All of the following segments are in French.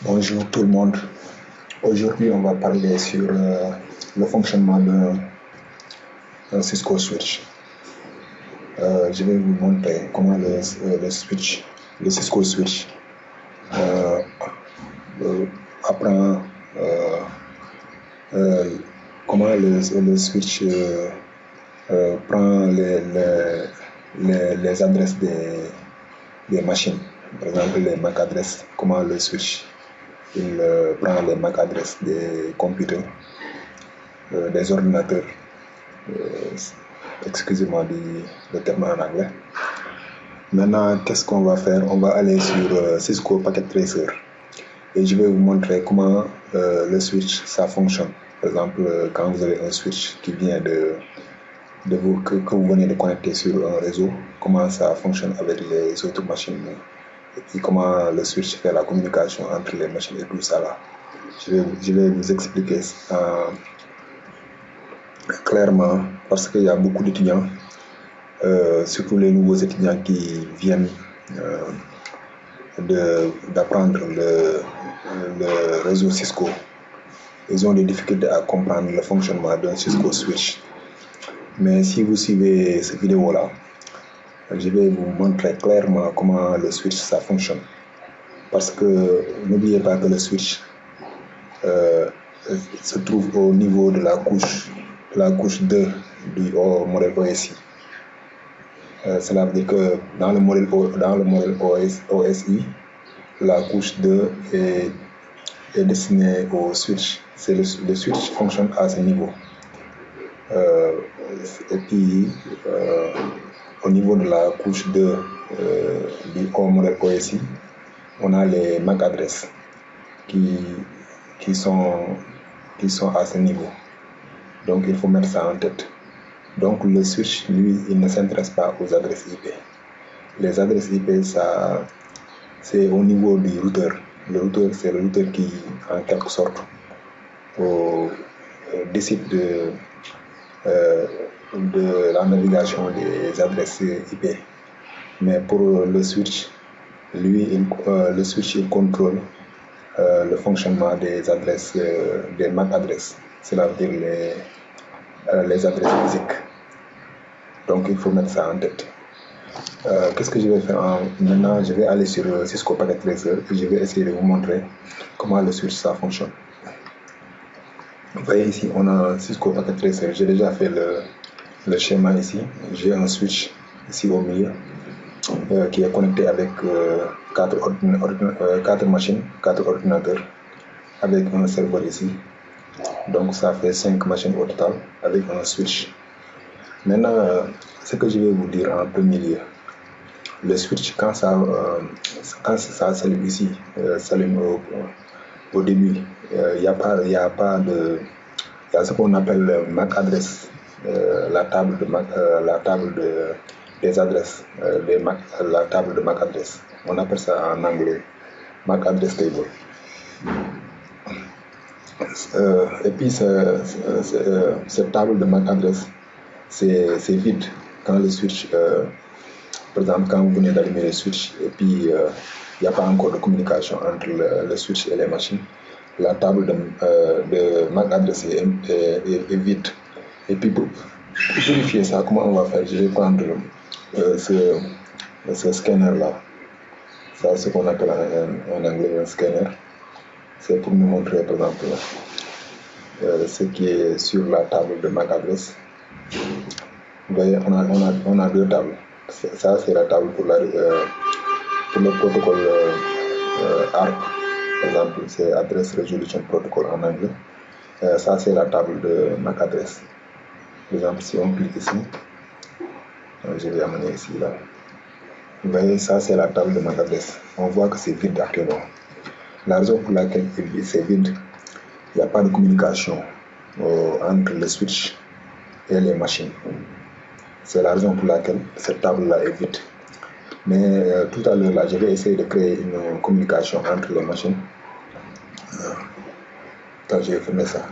Bonjour tout le monde. Aujourd'hui, on va parler sur le fonctionnement d'un Cisco Switch. Je vais vous montrer comment le Cisco Switch apprend comment le switch prend les adresses des machines. Par exemple, les MAC adresses, comment le switch prend les MAC adresses des computers, des ordinateurs. Excusez-moi le terme en anglais. Maintenant, qu'est-ce qu'on va faire? On va aller sur Cisco Packet Tracer et je vais vous montrer comment le switch ça fonctionne. Par exemple, quand vous avez un switch qui vient que vous venez de connecter sur un réseau, comment ça fonctionne avec les autres machines et puis comment le switch fait la communication entre les machines et tout ça là. Je vais vous expliquer clairement parce qu'il y a beaucoup d'étudiants, surtout les nouveaux étudiants qui viennent d'apprendre le réseau Cisco. Ils ont des difficultés à comprendre le fonctionnement d'un Cisco Switch. Mais si vous suivez cette vidéo-là, je vais vous montrer clairement comment le switch ça fonctionne. Parce que n'oubliez pas que le switch se trouve au niveau de la couche 2 du modèle OSI. Cela veut dire que dans le modèle OSI, la couche 2 est destinée au switch. Le switch fonctionne à ce niveau. Et puis, au niveau de la couche 2 du modèle OSI, on a les MAC adresses qui sont à ce niveau. Donc, il faut mettre ça en tête. Donc, le switch, lui, il ne s'intéresse pas aux adresses IP. Les adresses IP, ça, c'est au niveau du routeur. Le routeur, c'est le routeur qui, en quelque sorte, décide de la navigation des adresses IP. Mais pour le switch, lui, le switch, il contrôle le fonctionnement des adresses, des MAC adresses. Cela veut dire les adresses physiques. Donc, il faut mettre ça en tête. Qu'est-ce que je vais faire maintenant? Je vais aller sur Cisco Packet Tracer et je vais essayer de vous montrer comment le switch ça fonctionne. Vous voyez ici, on a Cisco Packet Tracer. J'ai déjà fait le schéma ici. J'ai un switch ici au milieu qui est connecté avec 4 machines, 4 ordinateurs avec un serveur ici. Donc ça fait 5 machines au total avec un switch. Maintenant, ce que je vais vous dire en premier lieu, le switch, quand ça s'allume ici, s'allume au début, il y a ce qu'on appelle MAC adresse, la table des adresses, la table de MAC adresse. On appelle ça en anglais MAC address table. Et puis cette table de MAC adresse, c'est vide quand le switch, par exemple, quand vous venez d'allumer le switch et puis il n'y a pas encore de communication entre le switch et les machines, la table de MAC adresse est vide. Et puis pour vérifier ça, comment on va faire? Je vais prendre ce scanner-là. Ça, c'est ce qu'on appelle en anglais un scanner. C'est pour nous montrer, par exemple, ce qui est sur la table de MAC adresse. Vous voyez, on a deux tables. Ça, c'est la table pour le protocole ARP. Par exemple, c'est Address Resolution Protocol en anglais. Ça, c'est la table de MAC adresse. Par exemple, si on clique ici, je vais amener ici, là. Vous voyez, ça, c'est la table de MAC adresse. On voit que c'est vide actuellement. La raison pour laquelle c'est vide, il n'y a pas de communication entre le switch et les machines. C'est la raison pour laquelle cette table-là est vide. Mais tout à l'heure, là, je vais essayer de créer une communication entre les machines. Quand je vais fermer ça.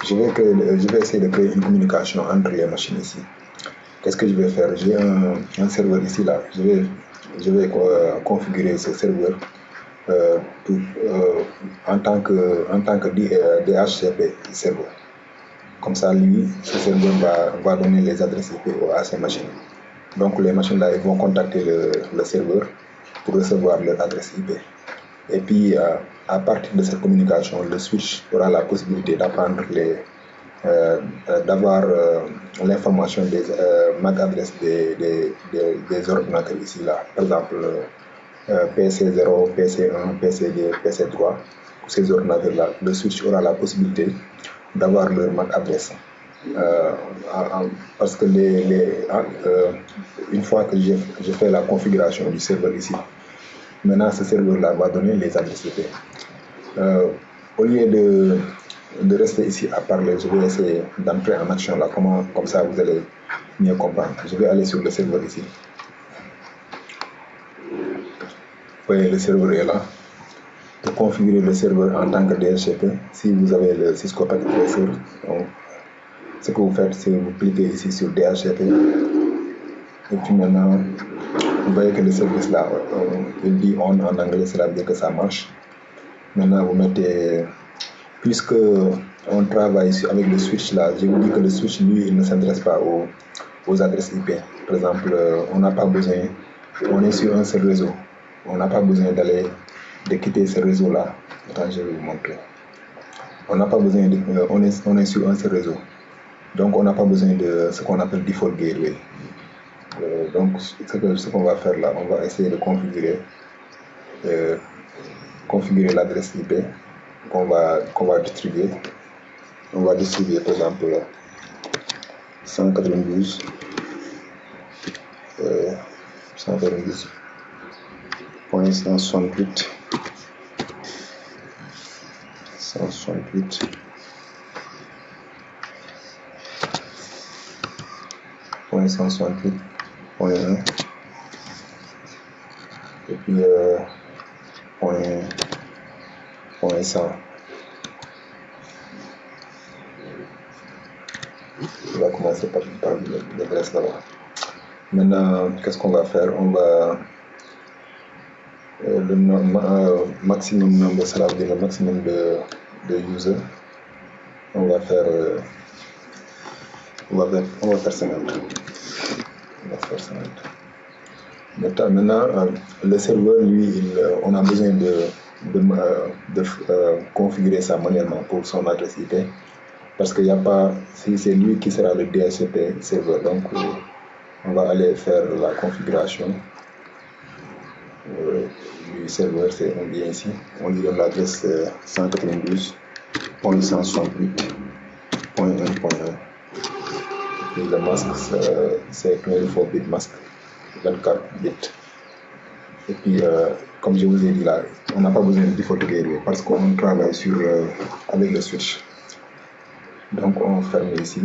Je vais essayer de créer une communication entre les machines ici. qu'est-ce que je vais faire? J'ai un serveur ici, là. Je vais configurer ce serveur pour, en tant que DHCP serveur. Comme ça, lui, ce serveur va donner les adresses IP à ces machines. Donc, les machines là, ils vont contacter le serveur pour recevoir leur adresse IP. Et puis, à partir de cette communication, le switch aura la possibilité d'apprendre d'avoir l'information des MAC adresses des ordinateurs ici là. Par exemple, PC0, PC1, PC2, PC3. Pour ces ordinateurs-là, le switch aura la possibilité d'avoir leur MAC adresse. Parce que une fois que j'ai fait la configuration du serveur ici, maintenant ce serveur-là va donner les adresses IP. Au lieu de rester ici à parler, je vais essayer d'entrer en action là, comme ça vous allez mieux comprendre. Je vais aller sur le serveur ici. Vous voyez, le serveur est là. Pour configurer le serveur en tant que DHCP, si vous avez le Cisco Packet Tracer, ce que vous faites, c'est vous cliquez ici sur DHCP. Et puis maintenant, vous voyez que le service là, il dit on en anglais, cela veut dire que ça marche. Maintenant, vous mettez, puisque on travaille avec le switch là, je vous dis que le switch, lui, il ne s'adresse pas aux adresses IP. Par exemple, on n'a pas besoin, on est sur un seul réseau. On n'a pas besoin de quitter ce réseau là. Attends, je vais vous montrer. On n'a pas besoin on est sur un seul réseau. Donc, on n'a pas besoin de ce qu'on appelle default gateway. Donc, ce qu'on va faire là, on va essayer de configurer l'adresse IP qu'on va distribuer. On va distribuer par exemple 192 192.168 168.168.1 et puis point 100. On va commencer par l'adresse là-bas. Maintenant, qu'est-ce qu'on va faire? On va le maximum nombre, cela veut dire le maximum de users. On va faire 50. On va faire 50. Maintenant, le serveur, lui, on a besoin de configurer ça manuellement pour son adresse IP. Parce qu'il n'y a pas, si c'est lui qui sera le DHCP serveur, donc on va aller faire la configuration du serveur, on vient ici, on lui donne l'adresse 192.168.1.1. Et le masque, c'est 24 bit masque, 24 bits. Et puis, comme je vous ai dit là, on n'a pas besoin de default gateway parce qu'on travaille avec le switch. Donc, on ferme ici.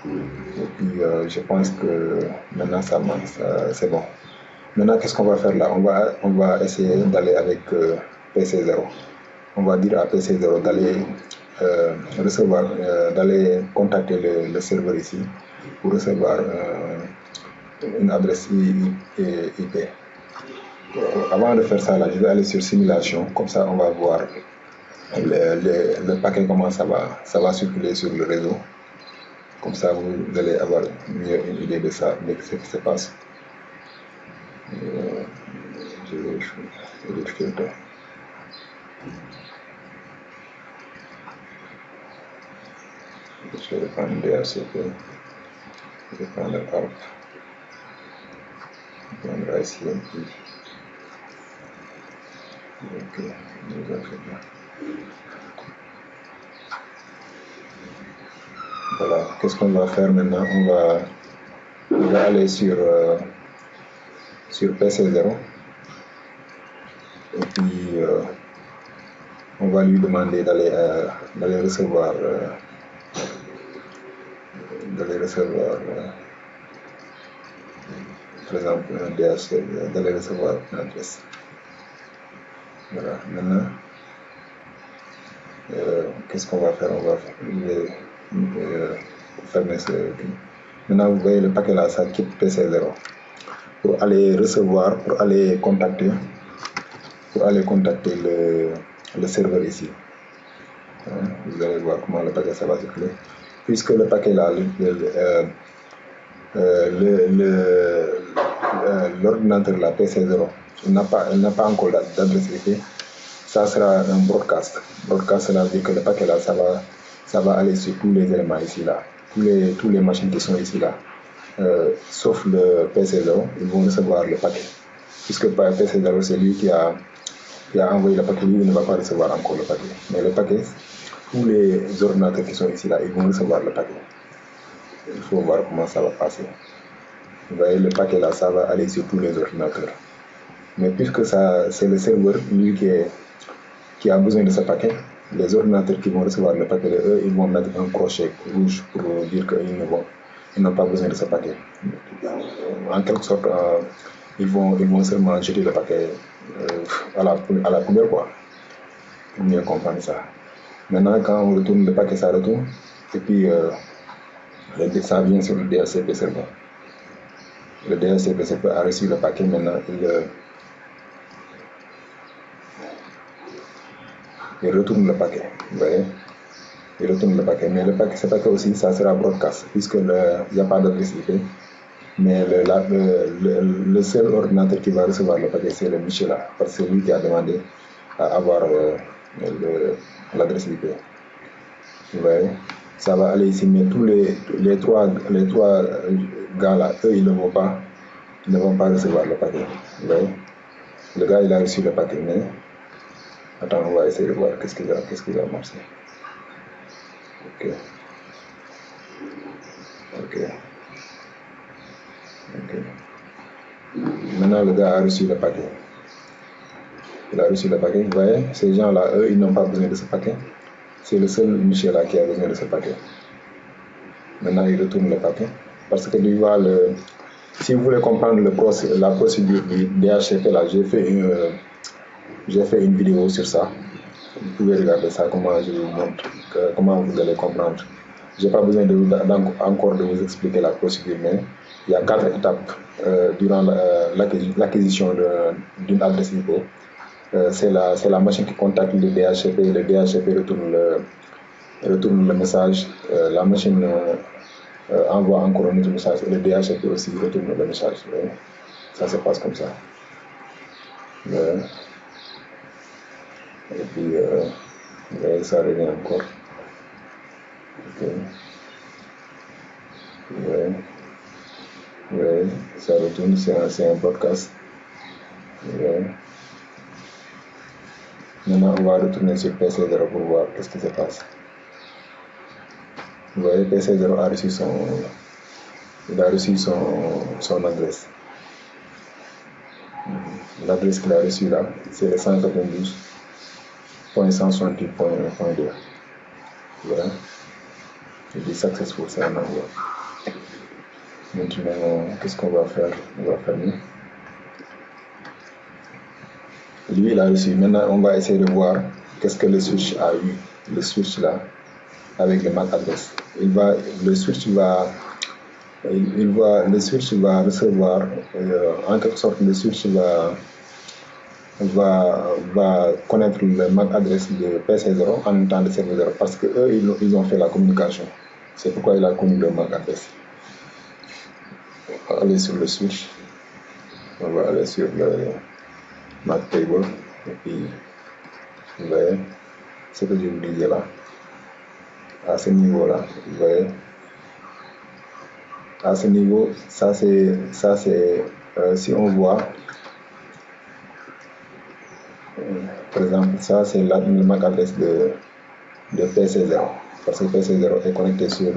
Et puis, je pense que maintenant, ça marche, c'est bon. Maintenant, qu'est-ce qu'on va faire là? On va essayer d'aller avec PC0. On va dire à PC0 d'aller d'aller contacter le serveur ici pour recevoir une adresse IP. Avant de faire ça, là, je vais aller sur simulation, comme ça on va voir le paquet, comment ça va circuler sur le réseau. Comme ça, vous allez avoir mieux une idée de ça, de ce qui se passe. Je vais edit filter. Je vais prendre DHCP, je vais prendre ARP, je vais prendre ICMP. Ok, nous avons fait bien. Voilà, qu'est-ce qu'on va faire maintenant? On va aller sur PC0 et puis on va lui demander d'aller recevoir par exemple un DHCP, d'aller recevoir une adresse. Voilà, maintenant qu'est-ce qu'on va faire? On va fermer ce truc. Maintenant, vous voyez le paquet là, ça quitte PC0 pour aller recevoir, pour aller contacter le serveur ici. Vous allez voir comment le paquet ça va circuler. Puisque le paquet là, l'ordinateur là, PC0, il n'a pas encore d'adresse IP, ça sera un broadcast. Broadcast, cela veut dire que le paquet là, ça va aller sur tous les éléments ici là, tous les machines qui sont ici là, sauf le PC0, ils vont recevoir le paquet. Puisque PC0, c'est lui qui a envoyé le paquet, lui il ne va pas recevoir encore le paquet. Mais le paquet, tous les ordinateurs qui sont ici là, ils vont recevoir le paquet. Il faut voir comment ça va passer. Vous voyez, le paquet là, ça va aller sur tous les ordinateurs. Mais puisque c'est le serveur, lui qui a besoin de ce paquet, les ordinateurs qui vont recevoir le paquet, eux, ils vont mettre un crochet rouge pour dire qu'ils n'ont pas besoin de ce paquet. En quelque sorte, ils vont seulement jeter le paquet à la poubelle, quoi, pour mieux comprendre ça. Maintenant, quand on retourne le paquet, ça retourne, et puis ça vient sur le DHCP serveur. Le DHCP serveur a reçu le paquet, maintenant il retourne le paquet, vous voyez, il retourne le paquet, mais ce paquet aussi, ça sera broadcast, puisque il n'y a pas d'adresse IP, mais le seul ordinateur qui va recevoir le paquet, c'est le Michel là, parce que c'est lui qui a demandé à avoir l'adresse IP. Vous voyez, ça va aller ici, mais tous les trois gars là, eux, ils ne vont pas recevoir le paquet. Vous voyez, le gars, il a reçu le paquet, mais attends, on va essayer de voir qu'est-ce qui va marcher. Ok. Maintenant, le gars a reçu le paquet. Il a reçu le paquet. Vous voyez, ces gens-là, eux, ils n'ont pas besoin de ce paquet. C'est le seul Michel là qui a besoin de ce paquet. Maintenant, il retourne le paquet. Parce que si vous voulez comprendre la procédure du DHCP là, j'ai fait une vidéo sur ça. Vous pouvez regarder ça, comment je vous montre, comment vous allez comprendre. Je n'ai pas besoin encore de vous expliquer la procédure, mais il y a 4 étapes durant l'acquisition d'une adresse IP. C'est la machine qui contacte le DHCP, le DHCP retourne le message, la machine envoie encore un autre message, et le DHCP aussi retourne le message. Ça se passe comme ça. Et puis, ça revient encore. Ok. Ça retourne, c'est un podcast. Maintenant, on va retourner sur PC0 pour voir qu'est-ce qui se passe. Vous voyez, PC0 a reçu son adresse. L'adresse qu'il a reçue là, c'est le 192.168.1.2. Voilà. Il dit successful, c'est un envoi. Maintenant, qu'est-ce qu'on va faire? On va fermer. Lui, il a reçu. Maintenant, on va essayer de voir qu'est-ce que le switch a eu. Le switch là, avec le MAC adresse. Le switch va recevoir, en quelque sorte, le switch va connaître le MAC adresse de PC0 en même temps de serveur 0 parce qu'eux, ils ont fait la communication. C'est pourquoi il a connu le MAC adresse. On va aller sur le switch. On va aller sur le MAC table. Et puis, vous voyez ce que je vous disais là. À ce niveau-là, vous voyez. À ce niveau, ça c'est si on voit, par exemple, ça c'est le MAC adresse de PC0, parce que PC0 est connecté sur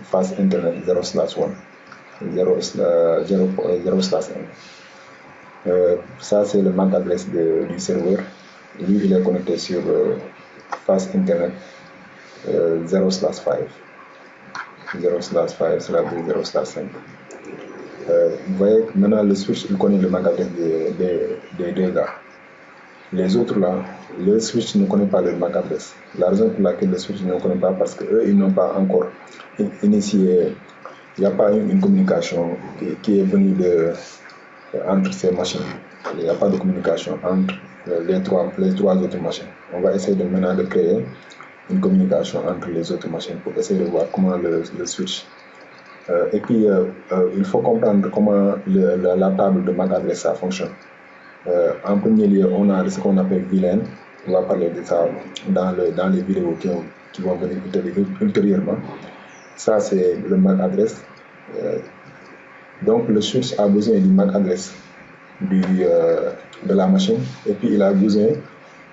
face internet 0/1, 0/1. Ça c'est le MAC adresse du serveur. Lui, il est connecté sur face internet 0/5. 0/5, cela veut dire 0/5. Vous voyez, maintenant le switch, il connaît le MAC adresse des deux gars. Les autres là, le switch ne connaît pas le MAC adresse. La raison pour laquelle le switch ne connaît pas, parce qu'eux, ils n'ont pas encore initié il n'y a pas une communication qui est venue entre ces machines. Il n'y a pas de communication entre les trois autres machines. On va essayer maintenant de créer une communication entre les autres machines pour essayer de voir comment le switch. Et puis, il faut comprendre comment la table de MAC adresse ça fonctionne. En premier lieu, on a ce qu'on appelle VLAN. On va parler de ça dans les vidéos qui vont venir ultérieurement. Ça, c'est le MAC adresse. Donc, le switch a besoin du MAC adresse de la machine, et puis il a besoin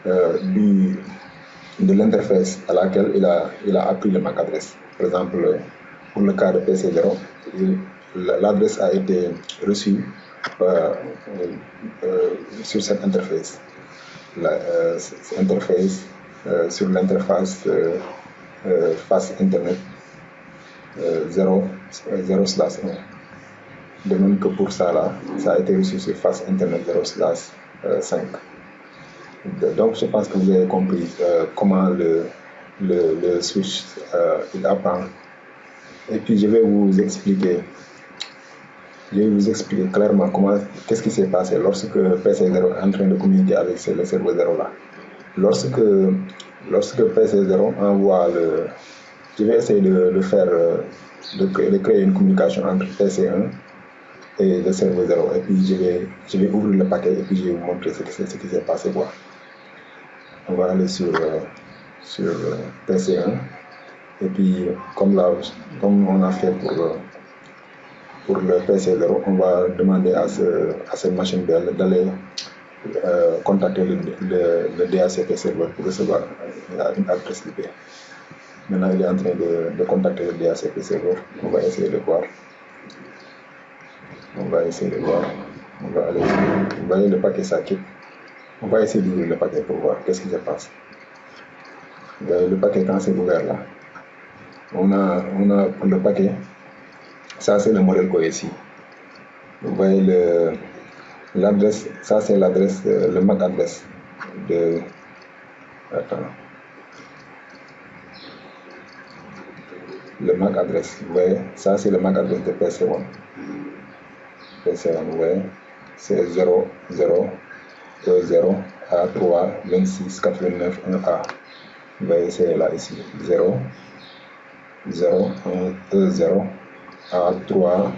de l'interface à laquelle il a appris le MAC adresse. Par exemple, pour le cas de PC0, l'adresse a été reçue sur cette interface. Cette interface sur l'interface face Internet 0/1. De même que pour ça là, ça a été reçu sur face Internet 0/5. Donc je pense que vous avez compris comment le switch il apprend. Et puis je vais vous expliquer clairement qu'est-ce qui s'est passé lorsque PC0 est en train de communiquer avec le serveur 0 là. Lorsque PC0 envoie je vais essayer de créer une communication entre PC1 et le serveur 0. Et puis je vais ouvrir le paquet et puis je vais vous montrer ce qui s'est passé quoi. On va aller sur PC1 et puis comme on a fait pour le PC0, on va demander à cette machine d'aller contacter le DHCP serveur pour recevoir une adresse IP. Maintenant, il est en train de contacter le DHCP serveur. On va essayer de voir. On va aller. Vous voyez le paquet s'acquitte. On va essayer d'ouvrir le paquet pour voir qu'est-ce qui se passe. Vous voyez le paquet quand c'est ouvert là. On a pour le paquet, ça c'est le modèle QoESI. Vous voyez l'adresse, ça c'est l'adresse, le MAC adresse de. Attends. Le MAC adresse, vous voyez, ça c'est le MAC adresse de PC1. Vous voyez, c'est 0 0 E 0 A 3 26 89 1A. Vous voyez, c'est là ici, 0 0 1 E 0 A 3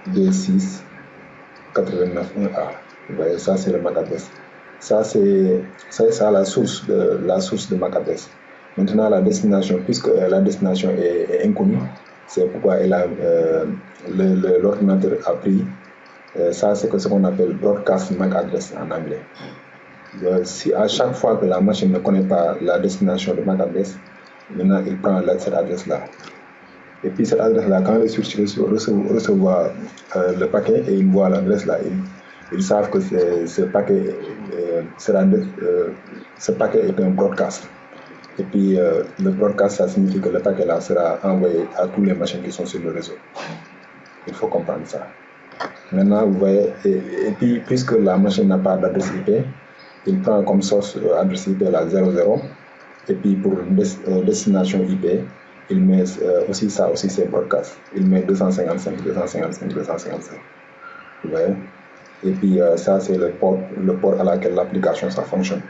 26 89 1A. Vous voyez, ça c'est le MAC adresse. Ça c'est la source de MAC adresse. Maintenant, la destination, puisque la destination est inconnue, c'est pourquoi l'ordinateur a pris. Ça, c'est ce qu'on appelle broadcast MAC address en anglais. Si à chaque fois que la machine ne connaît pas la destination de MAC address, maintenant il prend cette adresse-là. Et puis cette adresse-là, quand le switch recevra le paquet et il voit l'adresse-là, ils savent que ce paquet est un broadcast. Et puis le broadcast, ça signifie que le paquet là sera envoyé à toutes les machines qui sont sur le réseau. Il faut comprendre ça. Maintenant, vous voyez, et puis puisque la machine n'a pas d'adresse IP, il prend comme source adresse IP là 00. Et puis pour destination IP, il met aussi c'est broadcast. Il met 255, 255, 255. Vous voyez? Et puis ça c'est le port à laquelle l'application ça fonctionne.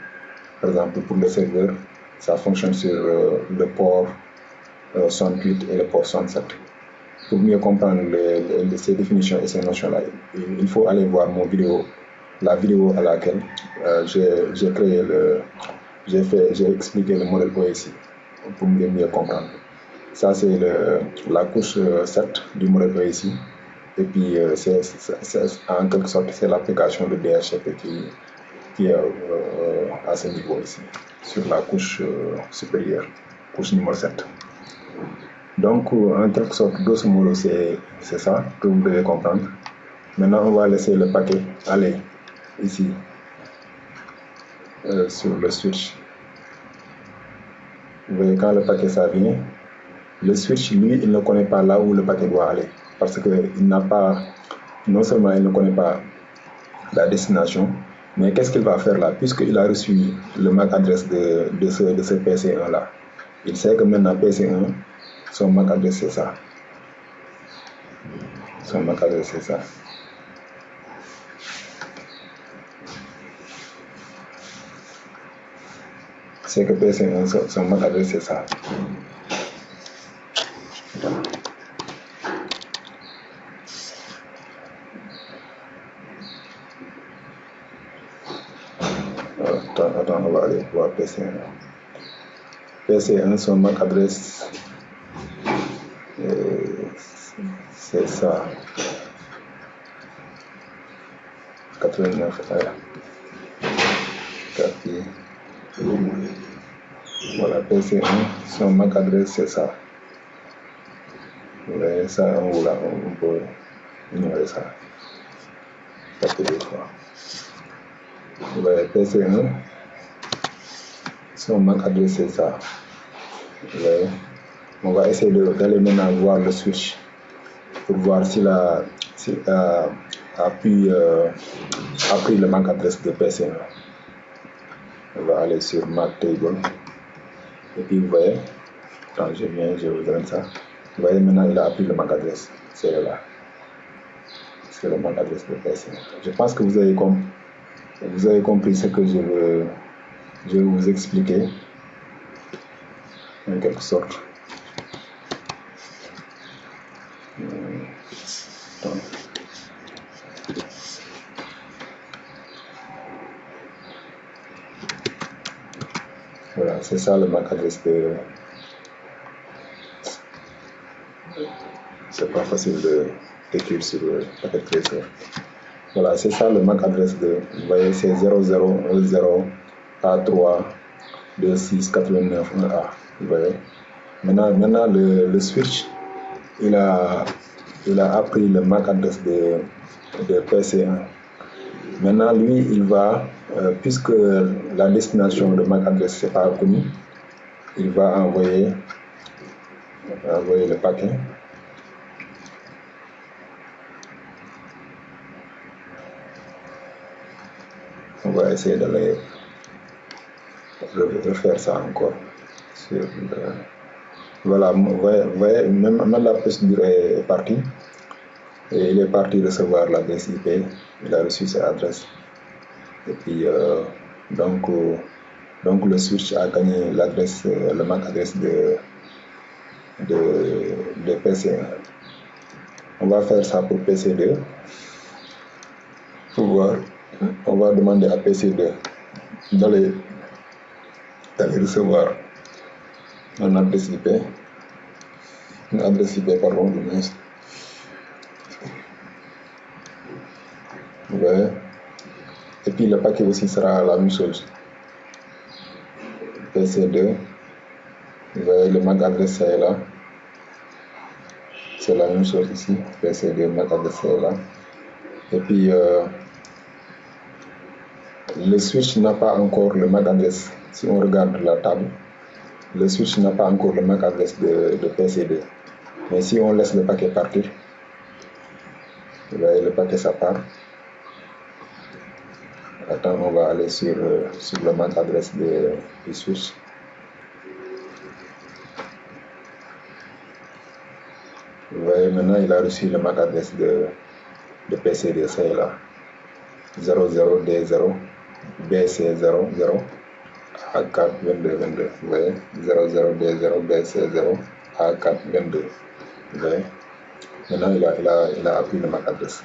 Par exemple, pour le serveur, ça fonctionne sur le port 68 et le port 67. Pour mieux comprendre ces définitions et ces notions-là, il faut aller voir la vidéo à laquelle j'ai expliqué le modèle QoESI pour mieux comprendre. Ça, c'est la couche 7 du modèle QoESI. Et puis, en quelque sorte, c'est l'application de DHCP qui est à ce niveau ici, sur la couche supérieure, couche numéro 7. Donc, en quelque sorte, grosso modo, c'est ça que vous devez comprendre. Maintenant, on va laisser le paquet aller ici, sur le switch. Vous voyez, quand le paquet ça vient, le switch, lui, il ne connaît pas là où le paquet doit aller. Parce qu'il n'a pas, non seulement il ne connaît pas la destination, mais qu'est-ce qu'il va faire là? Puisqu'il a reçu le MAC adresse de ce PC1 là, il sait que maintenant PC1, son MAC adresse c'est ça. Son MAC adresse, c'est ça. C'est que PC1, son MAC adresse, c'est ça. Attends, on va aller voir PC1. PC1, son MAC adresse, c'est ça. 89 R. Copie. Voilà, PC1, son MAC adresse, c'est ça. Vous voyez ça en haut là, on peut ignorer ça. Taper 2 fois. Vous voyez PC1, son MAC adresse, c'est ça. Vous voyez. On va essayer d'aller maintenant voir le switch pour voir s'il a pris le MAC adresse de PC1. On va aller sur MAC table et puis vous voyez, quand je vous donne ça. Vous voyez maintenant il a appris le MAC adresse, c'est là. C'est le MAC adresse de PC1. Je pense que vous avez compris ce que je veux vous expliquer en quelque sorte. Voilà, c'est ça le MAC adresse de... C'est pas facile d'écrire sur le paquet trésor. Voilà, c'est ça le MAC adresse de... Vous voyez, c'est 0010A32689A. Vous voyez. Maintenant le switch, il a appris le MAC adresse de PC1. Maintenant, lui, il va, puisque la destination de MAC adresse n'est pas connue, il va envoyer le paquet. On va essayer de refaire ça encore. Voilà, vous voyez, même la procédure est partie. Et il est parti recevoir l'adresse IP, il a reçu cette adresse. Et puis, donc le switch a gagné l'adresse, le MAC adresse de PC1. On va faire ça pour PC2. Pour voir, on va demander à PC2 d'aller recevoir une adresse IP, pardon, du moins. Vous voyez. Et puis le paquet aussi sera la même chose. PC2, vous voyez le MAC adresse est là. C'est la même chose ici. PC2, MAC adresse est là. Et puis le switch n'a pas encore le MAC adresse. Si on regarde la table, le switch n'a pas encore le MAC adresse de PC2. Mais si on laisse le paquet partir, vous voyez le paquet ça part. Attends, on va aller sur le MAC adresse du switch. Vous voyez maintenant il a reçu le MAC adresse de PC2, c'est là. 00D0 BC00 A4 22 22. Vous voyez 00D0 BC0 A4 22. Vous voyez. Maintenant il a appris le MAC adresse.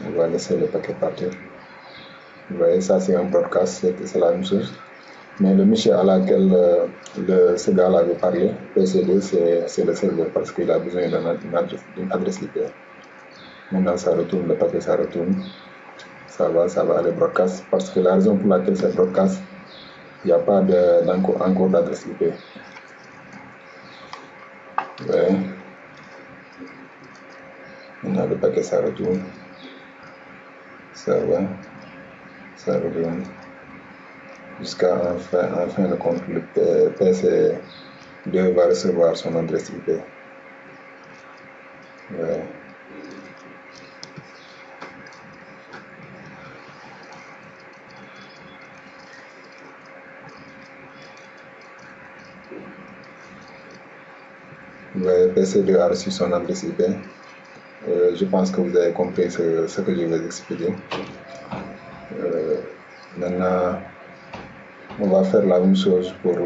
On va laisser le paquet partir. Vous voyez, ça c'est un broadcast, c'est la même chose. Mais le monsieur à laquelle ce gars-là avait parlé, PC2, c'est le serveur parce qu'il a besoin d'une adresse IP. Maintenant ça retourne, le paquet ça retourne. Ça va aller broadcast. Parce que la raison pour laquelle c'est broadcast, il n'y a pas encore d'adresse IP. Vous voyez. Maintenant le paquet ça retourne. Ça va. Ça revient jusqu'à en fin de compte, le PC2 va recevoir son adresse IP. Ouais. Le PC2 a reçu son adresse IP. Je pense que vous avez compris ce que je vais expliquer. Maintenant, on va faire la même chose pour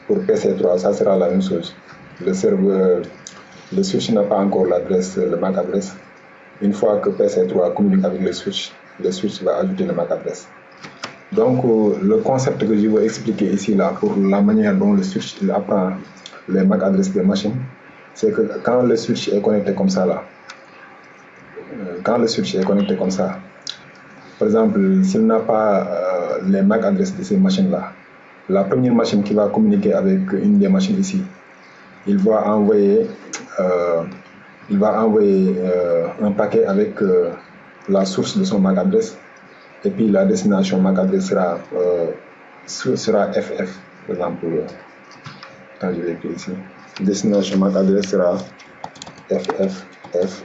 PC3, ça sera la même chose. Le serveur, le switch n'a pas encore l'adresse, le MAC adresse. Une fois que PC3 communique avec le switch va ajouter le MAC adresse. Donc, le concept que je vais expliquer ici, là, pour la manière dont le switch il apprend les MAC adresses des machines, c'est que quand le switch est connecté comme ça, là, par exemple, s'il n'a pas les MAC adresses de ces machines-là, la première machine qui va communiquer avec une des machines ici, il va envoyer un paquet avec la source de son MAC adresse, et puis la destination MAC adresse sera FF, par exemple. Quand je vais écrire ici, destination MAC adresse sera FFF.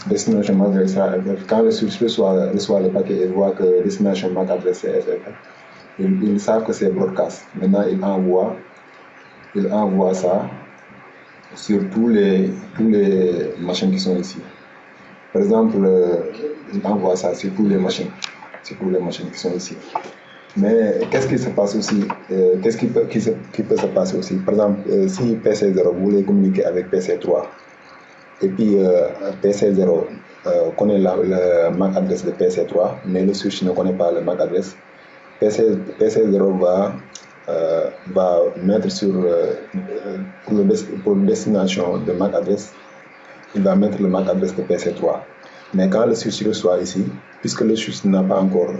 Destination MAC adresse sera FF. Quand le switch reçoit le paquet et voit que destination MAC adresse est FF, il savent que c'est broadcast. Maintenant, il envoie ça sur tous les machines qui sont ici. Par exemple, il envoie ça sur toutes les machines qui sont ici. Mais qu'est-ce qui se passe aussi? Qu'est-ce qui peut se passer aussi? Par exemple, si PC0 vous voulez communiquer avec PC3, et puis PC0 connaît le MAC adresse de PC3, mais le switch ne connaît pas le MAC adresse, PC0 va mettre pour destination de MAC adresse, il va mettre le MAC adresse de PC3. Mais quand le switch reçoit ici, puisque le switch n'a pas encore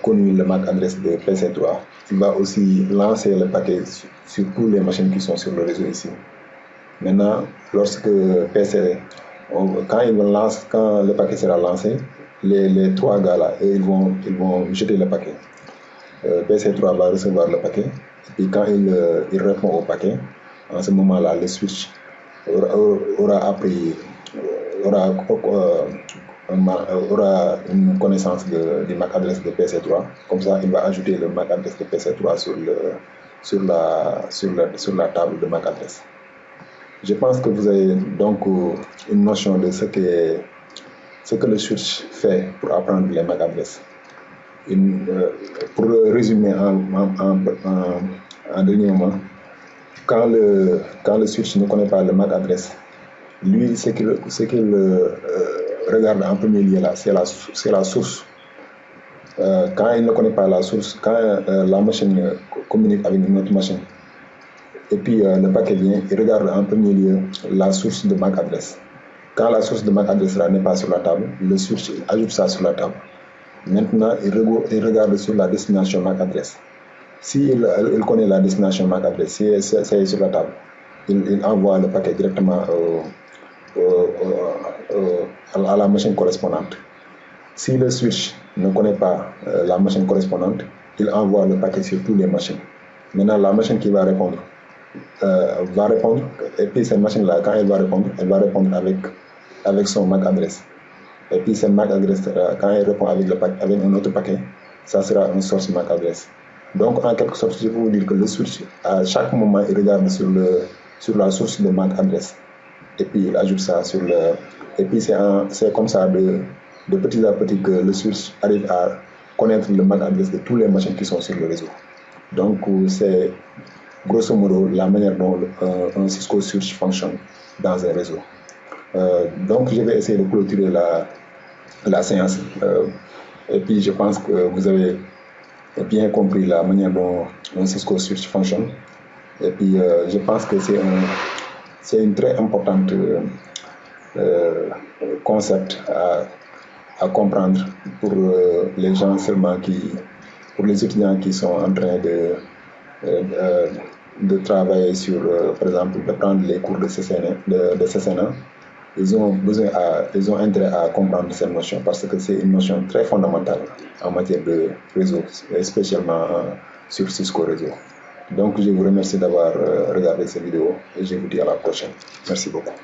connu le MAC adresse de PC3, il va aussi lancer le paquet sur toutes les machines qui sont sur le réseau ici. Maintenant, lorsque quand le paquet sera lancé, les trois gars là, ils vont jeter le paquet. PC3 va recevoir le paquet, et quand il répond au paquet, en ce moment-là, le switch aura une connaissance du MAC adresse de PC3. Comme ça, il va ajouter le MAC adresse de PC3 sur la table de MAC adresse. Je pense que vous avez donc une notion de ce que le switch fait pour apprendre les MAC adresses. Pour résumer en dernier moment, quand le switch ne connaît pas le MAC adresse, lui, ce qu'il regarde en premier lieu là, c'est la source. Quand il ne connaît pas la source, quand la machine communique avec une autre machine, et puis le paquet vient, il regarde en premier lieu la source de MAC adresse. Quand la source de MAC adresse n'est pas sur la table, le switch ajoute ça sur la table. Maintenant, il regarde sur la destination MAC adresse. S'il connaît la destination MAC adresse, si c'est sur la table, il envoie le paquet directement à la machine correspondante. Si le switch ne connaît pas la machine correspondante, il envoie le paquet sur toutes les machines. Maintenant, la machine qui va répondre, et puis cette machine-là, quand elle va répondre avec son MAC adresse. Et puis cette MAC adresse, quand elle répond avec un autre paquet, ça sera une source MAC adresse. Donc, en quelque sorte, je peux vous dire que le switch, à chaque moment, il regarde sur la source de MAC adresse. Et puis, il ajoute ça sur le... Et puis, c'est comme ça, de petit à petit, que le switch arrive à connaître le MAC adresse de toutes les machines qui sont sur le réseau. Donc, c'est grosso modo la manière dont un Cisco switch fonctionne dans un réseau. Donc, je vais essayer de clôturer la séance. Et puis, je pense que vous avez bien compris la manière dont un Cisco switch fonctionne. Et puis, je pense que c'est une très importante concept à comprendre pour les gens seulement pour les étudiants qui sont en train de travailler sur, par exemple, de prendre les cours de CCNA. Ils ont intérêt à comprendre cette notion parce que c'est une notion très fondamentale en matière de réseau, spécialement sur Cisco Réseau. Donc, je vous remercie d'avoir regardé cette vidéo et je vous dis à la prochaine. Merci beaucoup.